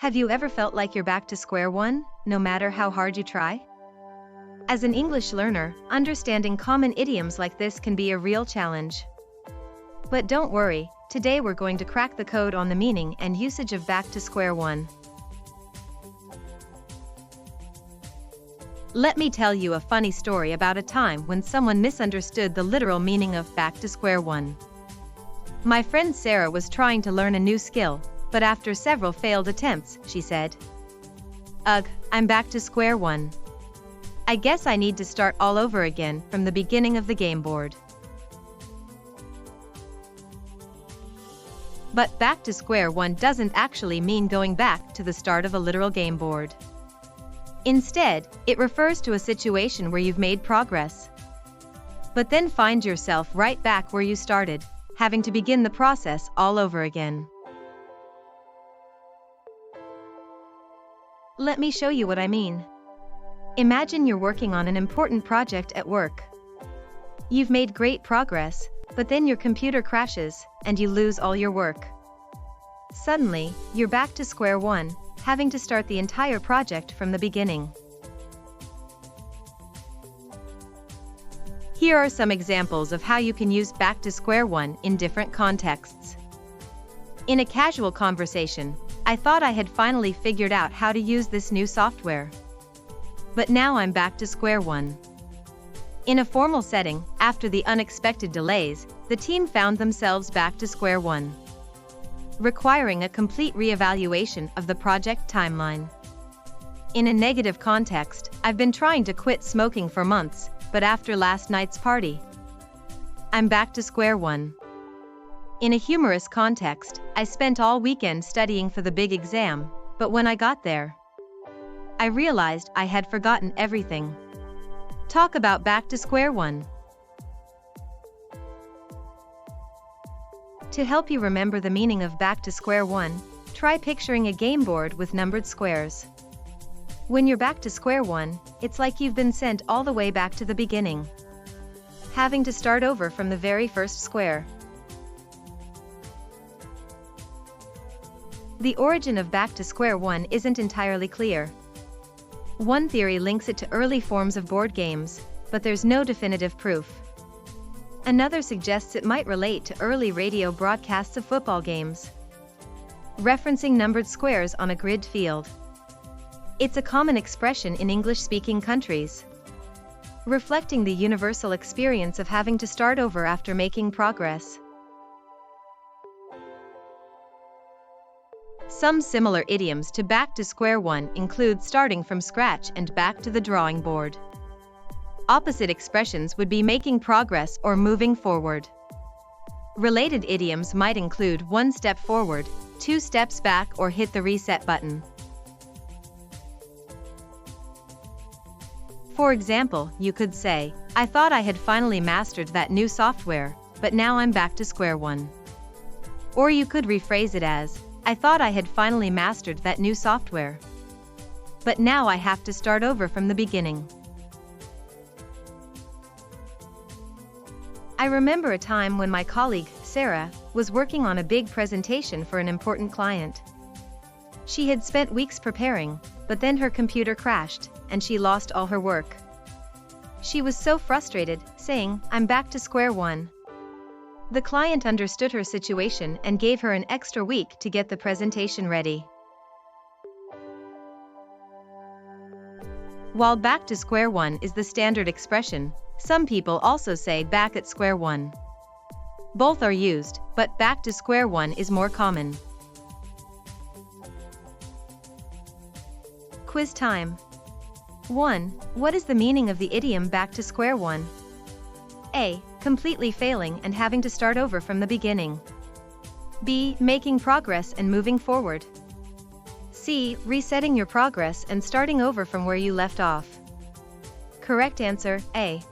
Have you ever felt like you're back to square one, no matter how hard you try? As an English learner, understanding common idioms like this can be a real challenge. But don't worry, today we're going to crack the code on the meaning and usage of back to square one. Let me tell you a funny story about a time when someone misunderstood the literal meaning of back to square one. My friend Sarah was trying to learn a new skill, but after several failed attempts, she said, "Ugh, I'm back to square one. I guess I need to start all over again from the beginning of the game board." But back to square one doesn't actually mean going back to the start of a literal game board. Instead, it refers to a situation where you've made progress, but then find yourself right back where you started, having to begin the process all over again. Let me show you what I mean. Imagine you're working on an important project at work. You've made great progress, but then your computer crashes, and you lose all your work. Suddenly, you're back to square one, having to start the entire project from the beginning. Here are some examples of how you can use back to square one in different contexts. In a casual conversation, I thought I had finally figured out how to use this new software. But now I'm back to square one. In a formal setting, after the unexpected delays, the team found themselves back to square one, requiring a complete reevaluation of the project timeline. In a negative context, I've been trying to quit smoking for months, but after last night's party, I'm back to square one. In a humorous context, I spent all weekend studying for the big exam, but when I got there, I realized I had forgotten everything. Talk about back to square one. To help you remember the meaning of back to square one, try picturing a game board with numbered squares. When you're back to square one, it's like you've been sent all the way back to the beginning, having to start over from the very first square. The origin of back to square one isn't entirely clear. One theory links it to early forms of board games, but there's no definitive proof. Another suggests it might relate to early radio broadcasts of football games, referencing numbered squares on a grid field. It's a common expression in English-speaking countries, reflecting the universal experience of having to start over after making progress. Some similar idioms to back to square one include starting from scratch and back to the drawing board. Opposite expressions would be making progress or moving forward. Related idioms might include one step forward, 2 steps back, or hit the reset button. For example, you could say, "I thought I had finally mastered that new software, but now I'm back to square one." Or you could rephrase it as, "I thought I had finally mastered that new software, but now I have to start over from the beginning." I remember a time when my colleague, Sarah, was working on a big presentation for an important client. She had spent weeks preparing, but then her computer crashed, and she lost all her work. She was so frustrated, saying, "I'm back to square one." The client understood her situation and gave her an extra week to get the presentation ready. While back to square one is the standard expression, some people also say back at square one. Both are used, but back to square one is more common. Quiz time. 1. What is the meaning of the idiom back to square one? A. Completely failing and having to start over from the beginning. B. Making progress and moving forward. C. Resetting your progress and starting over from where you left off. Correct answer, A.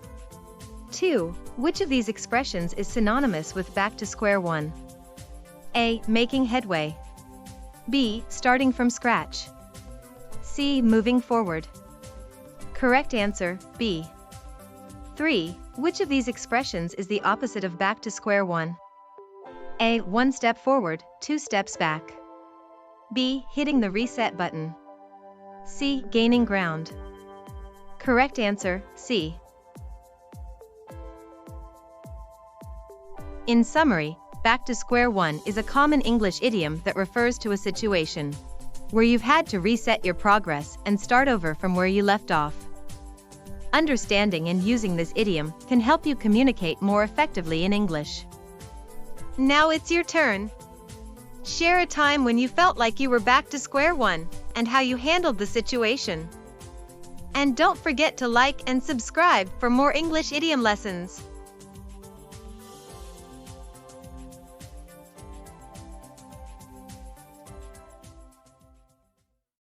2. Which of these expressions is synonymous with back to square one? A. Making headway. B. Starting from scratch. C. Moving forward. Correct answer, B. 3. Which of these expressions is the opposite of back to square one? A. 1 step forward, 2 steps back. B. Hitting the reset button. C. Gaining ground. Correct answer, C. In summary, back to square one is a common English idiom that refers to a situation where you've had to reset your progress and start over from where you left off. Understanding and using this idiom can help you communicate more effectively in English. Now it's your turn. Share a time when you felt like you were back to square one and how you handled the situation. And don't forget to like and subscribe for more English idiom lessons.